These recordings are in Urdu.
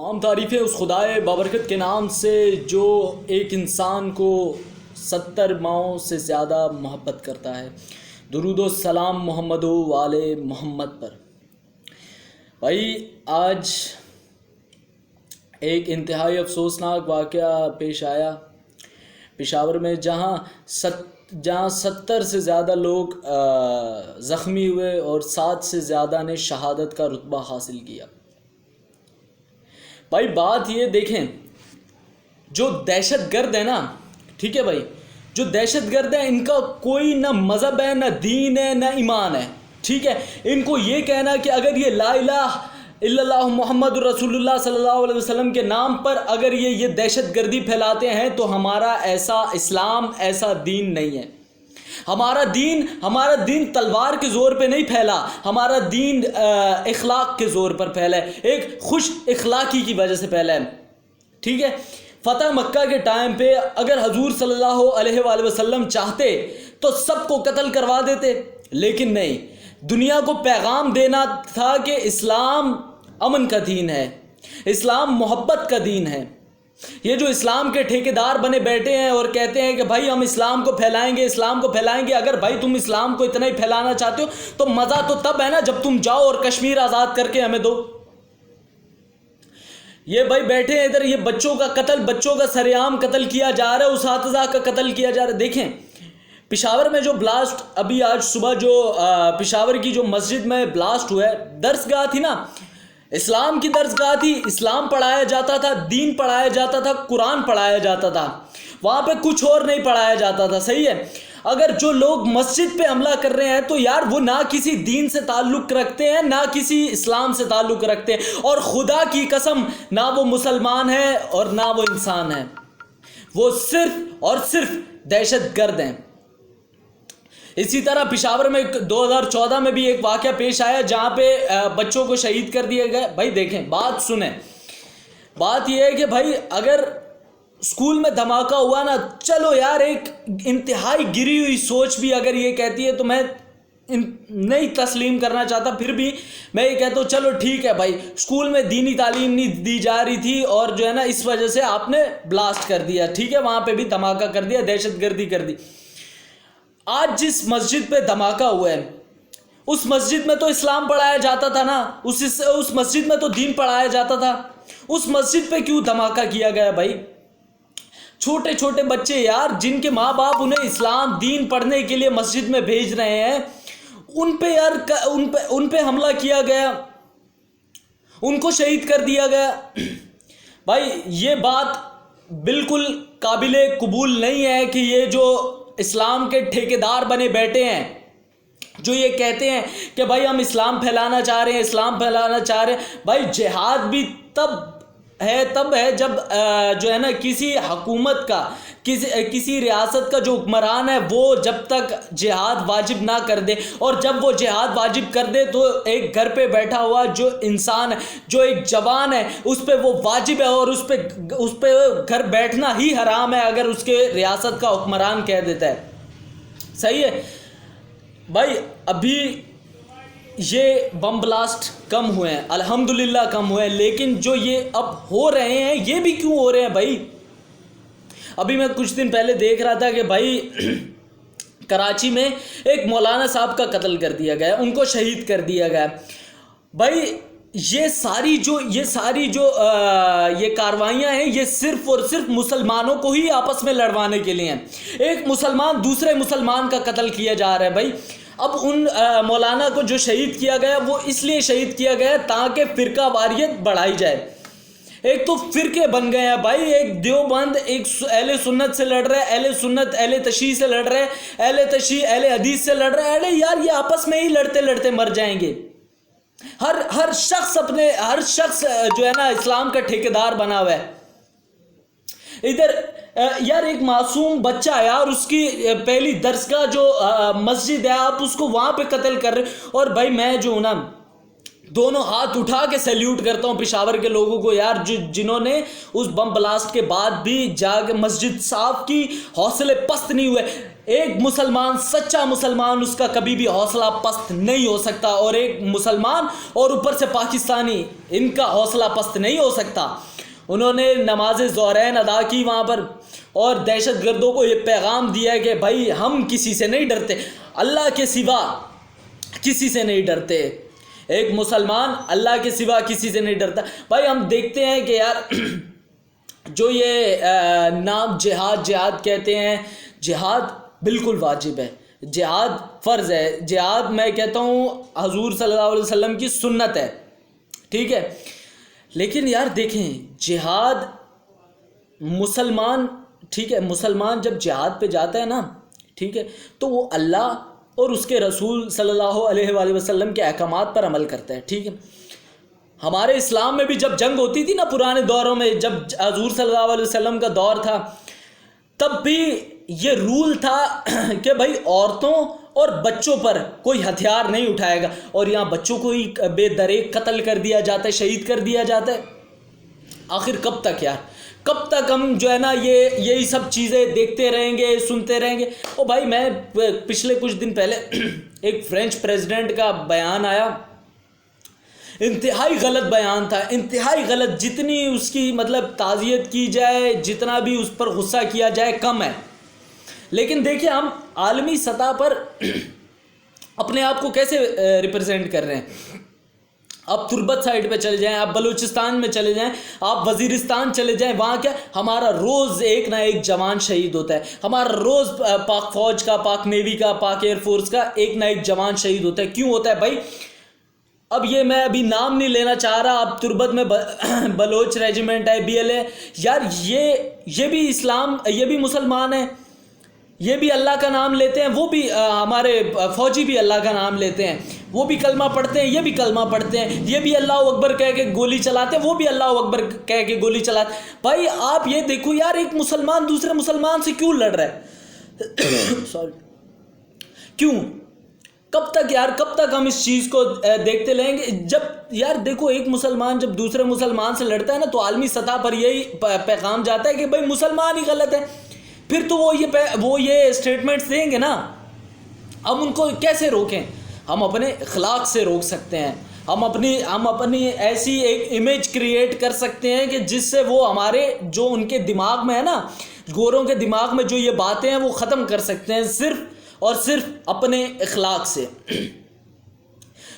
تمام تعریفیں اس خدائے بابرکت کے نام سے جو ایک انسان کو 70 ماؤں سے زیادہ محبت کرتا ہے۔ درود و سلام محمد و آل محمد پر۔ بھائی آج ایک انتہائی افسوسناک واقعہ پیش آیا پشاور میں، جہاں 70 سے زیادہ لوگ زخمی ہوئے اور 7 سے زیادہ نے شہادت کا رتبہ حاصل کیا۔ بھائی بات یہ دیکھیں، جو دہشت گرد ہے نا، ٹھیک ہے بھائی، جو دہشت گرد ہے ان کا کوئی نہ مذہب ہے، نہ دین ہے، نہ ایمان ہے، ٹھیک ہے۔ ان کو یہ کہنا کہ اگر یہ لا الہ الا اللہ محمد رسول اللہ صلی اللہ علیہ وسلم کے نام پر اگر یہ دہشت گردی پھیلاتے ہیں تو ہمارا ایسا اسلام، ایسا دین نہیں ہے۔ ہمارا دین تلوار کے زور پہ نہیں پھیلا، ہمارا دین اخلاق کے زور پر پھیلا ہے، ایک خوش اخلاقی کی وجہ سے پھیلا ہے، ٹھیک ہے۔ فتح مکہ کے ٹائم پہ اگر حضور صلی اللہ علیہ وآلہ وسلم چاہتے تو سب کو قتل کروا دیتے، لیکن نہیں، دنیا کو پیغام دینا تھا کہ اسلام امن کا دین ہے، اسلام محبت کا دین ہے۔ یہ جو اسلام کے ٹھیکیدار بنے بیٹھے ہیں اور کہتے ہیں کہ بھائی ہم اسلام کو پھیلائیں گے، اسلام کو پھیلائیں گے، اگر بھائی تم اسلام کو اتنا ہی پھیلانا چاہتے ہو تو مزہ تو تب ہے نا جب تم جاؤ اور کشمیر آزاد کر کے ہمیں دو۔ یہ بھائی بیٹھے ہیں ادھر، یہ بچوں کا سر عام قتل کیا جا رہا ہے، اساتذہ کا قتل کیا جا رہا ہے۔ دیکھیں پشاور میں جو بلاسٹ ابھی آج صبح جو پشاور کی جو مسجد میں بلاسٹ ہوا ہے، درسگاہ تھی نا، اسلام کی درسگاہ تھی، اسلام پڑھایا جاتا تھا، دین پڑھایا جاتا تھا، قرآن پڑھایا جاتا تھا، وہاں پہ کچھ اور نہیں پڑھایا جاتا تھا، صحیح ہے۔ اگر جو لوگ مسجد پہ حملہ کر رہے ہیں تو یار وہ نہ کسی دین سے تعلق رکھتے ہیں، نہ کسی اسلام سے تعلق رکھتے ہیں، اور خدا کی قسم نہ وہ مسلمان ہے اور نہ وہ انسان ہے، وہ صرف اور صرف دہشت گرد ہیں۔ اسی طرح پشاور میں 2014 میں بھی ایک واقعہ پیش آیا جہاں پہ بچوں کو شہید کر دیا گیا۔ بھائی دیکھیں، بات سنیں، بات یہ ہے کہ بھائی اگر اسکول میں دھماکہ ہوا نا، چلو یار ایک انتہائی گری ہوئی سوچ بھی اگر یہ کہتی ہے تو میں نہیں تسلیم کرنا چاہتا، پھر بھی میں یہ کہتا ہوں چلو ٹھیک ہے بھائی، اسکول میں دینی تعلیم نہیں دی جا رہی تھی اور جو ہے نا اس وجہ سے آپ نے بلاسٹ کر دیا، ٹھیک ہے، وہاں پہ بھی دھماکہ کر دیا، دہشت گردی کر دی۔ آج جس مسجد پہ دھماکہ ہوا ہے اس مسجد میں تو اسلام پڑھایا جاتا تھا نا، اس مسجد میں تو دین پڑھایا جاتا تھا، اس مسجد پہ کیوں دھماکہ کیا گیا بھائی؟ چھوٹے چھوٹے بچے یار، جن کے ماں باپ انہیں اسلام دین پڑھنے کے لیے مسجد میں بھیج رہے ہیں، ان پہ یار ان پہ حملہ کیا گیا، ان کو شہید کر دیا گیا۔ بھائی یہ بات بالکل قابل قبول نہیں ہے کہ یہ جو اسلام کے ٹھیکیدار بنے بیٹھے ہیں، جو یہ کہتے ہیں کہ بھائی ہم اسلام پھیلانا چاہ رہے ہیں، اسلام پھیلانا چاہ رہے ہیں۔ بھائی جہاد بھی تب ہے جب جو ہے نا کسی حکومت کا، کسی ریاست کا جو حکمران ہے وہ جب تک جہاد واجب نہ کر دے، اور جب وہ جہاد واجب کر دے تو ایک گھر پہ بیٹھا ہوا جو انسان ہے، جو ایک جوان ہے، اس پہ وہ واجب ہے اور اس پہ گھر بیٹھنا ہی حرام ہے اگر اس کے ریاست کا حکمران کہہ دیتا ہے، صحیح ہے۔ بھائی ابھی یہ بم بلاسٹ کم ہوئے ہیں، الحمدللہ کم ہوئے ہیں، لیکن جو یہ اب ہو رہے ہیں یہ بھی کیوں ہو رہے ہیں بھائی؟ ابھی میں کچھ دن پہلے دیکھ رہا تھا کہ بھائی کراچی میں ایک مولانا صاحب کا قتل کر دیا گیا، ان کو شہید کر دیا گیا۔ بھائی یہ ساری جو یہ کاروائیاں ہیں، یہ صرف اور صرف مسلمانوں کو ہی آپس میں لڑوانے کے لیے ہیں۔ ایک مسلمان دوسرے مسلمان کا قتل کیا جا رہا ہے بھائی۔ اب ان مولانا کو جو شہید کیا گیا وہ اس لیے شہید کیا گیا تاکہ فرقہ واریت بڑھائی جائے۔ ایک تو فرقے بن گئے ہیں بھائی، ایک دیوبند ایک اہل سنت سے لڑ رہا ہے، اہل سنت اہل تشیع سے لڑ رہے ہیں، اہل تشیع اہل حدیث سے لڑ رہے ہیں۔ ارے یار یہ آپس میں ہی لڑتے لڑتے مر جائیں گے۔ ہر شخص جو ہے نا اسلام کا ٹھیکیدار بنا ہوا ہے۔ ادھر یار ایک معصوم بچہ ہے یار، اس کی پہلی درسگاہ جو مسجد ہے، آپ اس کو وہاں پہ قتل کر رہے، اور بھائی میں جو ہوں نا دونوں ہاتھ اٹھا کے سیلیوٹ کرتا ہوں پشاور کے لوگوں کو یار، جنہوں نے اس بم بلاسٹ کے بعد بھی جا کے مسجد صاحب کی حوصلے پست نہیں ہوئے۔ ایک مسلمان سچا مسلمان اس کا کبھی بھی حوصلہ پست نہیں ہو سکتا، اور ایک مسلمان اور اوپر سے پاکستانی ان کا حوصلہ پست نہیں ہو سکتا۔ انہوں نے نماز ظہرین ادا کی وہاں پر، اور دہشت گردوں کو یہ پیغام دیا کہ بھائی ہم کسی سے نہیں ڈرتے، اللہ کے سوا کسی سے نہیں ڈرتے، ایک مسلمان اللہ کے سوا کسی سے نہیں ڈرتا۔ بھائی ہم دیکھتے ہیں کہ یار جو یہ نام جہاد کہتے ہیں، جہاد بالکل واجب ہے، جہاد فرض ہے، جہاد میں کہتا ہوں حضور صلی اللہ علیہ وسلم کی سنت ہے، ٹھیک ہے۔ لیکن یار دیکھیں جہاد مسلمان، ٹھیک ہے، مسلمان جب جہاد پہ جاتا ہے نا، ٹھیک ہے، تو وہ اللہ اور اس کے رسول صلی اللہ علیہ وآلہ وسلم کے احکامات پر عمل کرتا ہے، ٹھیک ہے۔ ہمارے اسلام میں بھی جب جنگ ہوتی تھی نا پرانے دوروں میں، جب حضور صلی اللہ علیہ وسلم کا دور تھا، تب بھی یہ رول تھا کہ بھائی عورتوں اور بچوں پر کوئی ہتھیار نہیں اٹھائے گا، اور یہاں بچوں کو ہی بے دریغ قتل کر دیا جاتا ہے، شہید کر دیا جاتا ہے۔ آخر کب تک یار، کب تک ہم جو ہے نا یہی سب چیزیں دیکھتے رہیں گے، سنتے رہیں گے؟ او بھائی میں پچھلے کچھ دن پہلے ایک فرینچ پریزیڈنٹ کا بیان آیا، انتہائی غلط بیان تھا، انتہائی غلط، جتنی اس کی مطلب تعزیت کی جائے، جتنا بھی اس پر غصہ کیا جائے کم ہے۔ لیکن دیکھیں ہم عالمی سطح پر اپنے آپ کو کیسے ریپرزینٹ کر رہے ہیں۔ آپ تربت سائڈ پہ چلے جائیں، آپ بلوچستان میں چلے جائیں، آپ وزیرستان چلے جائیں، وہاں کیا ہمارا روز ایک نہ ایک جوان شہید ہوتا ہے، ہمارا روز پاک فوج کا، پاک نیوی کا، پاک ایئر فورس کا ایک نہ ایک جوان شہید ہوتا ہے۔ کیوں ہوتا ہے بھائی؟ اب یہ میں ابھی نام نہیں لینا چاہ رہا، اب تربت میں بلوچ ریجیمنٹ ہے، BLA، یار یہ بھی اسلام، یہ بھی مسلمان ہیں، یہ بھی اللہ کا نام لیتے ہیں، وہ بھی ہمارے فوجی بھی اللہ کا نام لیتے ہیں، وہ بھی کلمہ پڑھتے ہیں، یہ بھی کلمہ پڑھتے ہیں، یہ بھی اللہ اکبر کہہ کے گولی چلاتے ہیں، وہ بھی اللہ اکبر کہہ کے گولی چلاتے ہیں۔ بھائی آپ یہ دیکھو یار، ایک مسلمان دوسرے مسلمان سے کیوں لڑ رہا ہے؟ سوری، کیوں؟ کب تک یار، کب تک ہم اس چیز کو دیکھتے رہیں گے؟ جب یار دیکھو ایک مسلمان جب دوسرے مسلمان سے لڑتا ہے نا، تو عالمی سطح پر یہی پیغام جاتا ہے کہ بھائی مسلمان ہی غلط ہے۔ پھر تو وہ یہ اسٹیٹمنٹس دیں گے نا، ہم ان کو کیسے روکیں؟ ہم اپنے اخلاق سے روک سکتے ہیں، ہم اپنی ایسی ایک امیج کریٹ کر سکتے ہیں کہ جس سے وہ ہمارے جو ان کے دماغ میں ہے نا، گوروں کے دماغ میں جو یہ باتیں ہیں وہ ختم کر سکتے ہیں، صرف اور صرف اپنے اخلاق سے۔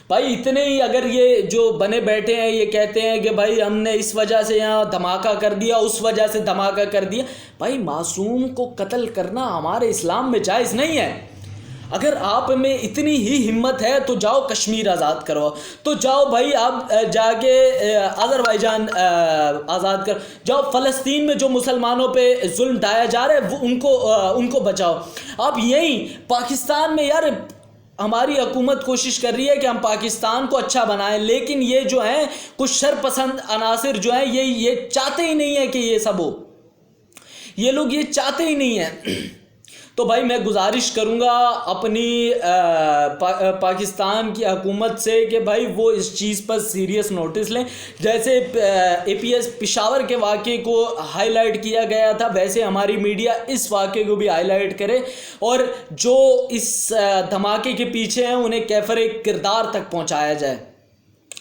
بھائی اتنے ہی اگر یہ جو بنے بیٹھے ہیں یہ کہتے ہیں کہ بھائی ہم نے اس وجہ سے یہاں دھماکہ کر دیا، اس وجہ سے دھماکہ کر دیا، بھائی معصوم کو قتل کرنا ہمارے اسلام میں جائز نہیں ہے۔ اگر آپ میں اتنی ہی ہمت ہے تو جاؤ کشمیر آزاد کرو، تو جاؤ بھائی آپ جا کے آذربائیجان آزاد کرو، جاؤ فلسطین میں جو مسلمانوں پہ ظلم ڈھایا جا رہا ہے وہ ان کو بچاؤ۔ آپ یہیں پاکستان میں یار ہماری حکومت کوشش کر رہی ہے کہ ہم پاکستان کو اچھا بنائیں، لیکن یہ جو ہیں کچھ شر پسند عناصر جو ہیں یہ چاہتے ہی نہیں ہے کہ یہ سب ہو، یہ لوگ یہ چاہتے ہی نہیں ہیں۔ تو بھائی میں گزارش کروں گا اپنی پاکستان کی حکومت سے کہ بھائی وہ اس چیز پر سیریس نوٹس لیں، جیسے APS پشاور کے واقعے کو ہائی لائٹ کیا گیا تھا، ویسے ہماری میڈیا اس واقعے کو بھی ہائی لائٹ کرے، اور جو اس دھماکے کے پیچھے ہیں انہیں کیفر کردار تک پہنچایا جائے۔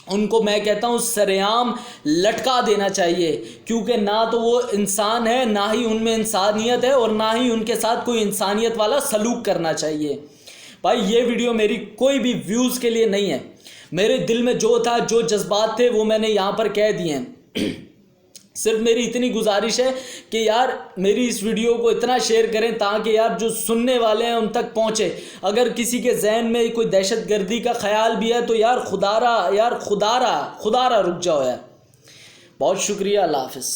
ان کو میں کہتا ہوں سرعام لٹکا دینا چاہیے، کیونکہ نہ تو وہ انسان ہے، نہ ہی ان میں انسانیت ہے، اور نہ ہی ان کے ساتھ کوئی انسانیت والا سلوک کرنا چاہیے۔ بھائی یہ ویڈیو میری کوئی بھی ویوز کے لیے نہیں ہے، میرے دل میں جو تھا، جو جذبات تھے وہ میں نے یہاں پر کہہ دیے ہیں۔ صرف میری اتنی گزارش ہے کہ یار میری اس ویڈیو کو اتنا شیئر کریں تاکہ یار جو سننے والے ہیں ان تک پہنچے۔ اگر کسی کے ذہن میں کوئی دہشت گردی کا خیال بھی ہے تو یار خدا را رک جاؤ یار۔ بہت شکریہ، اللہ حافظ۔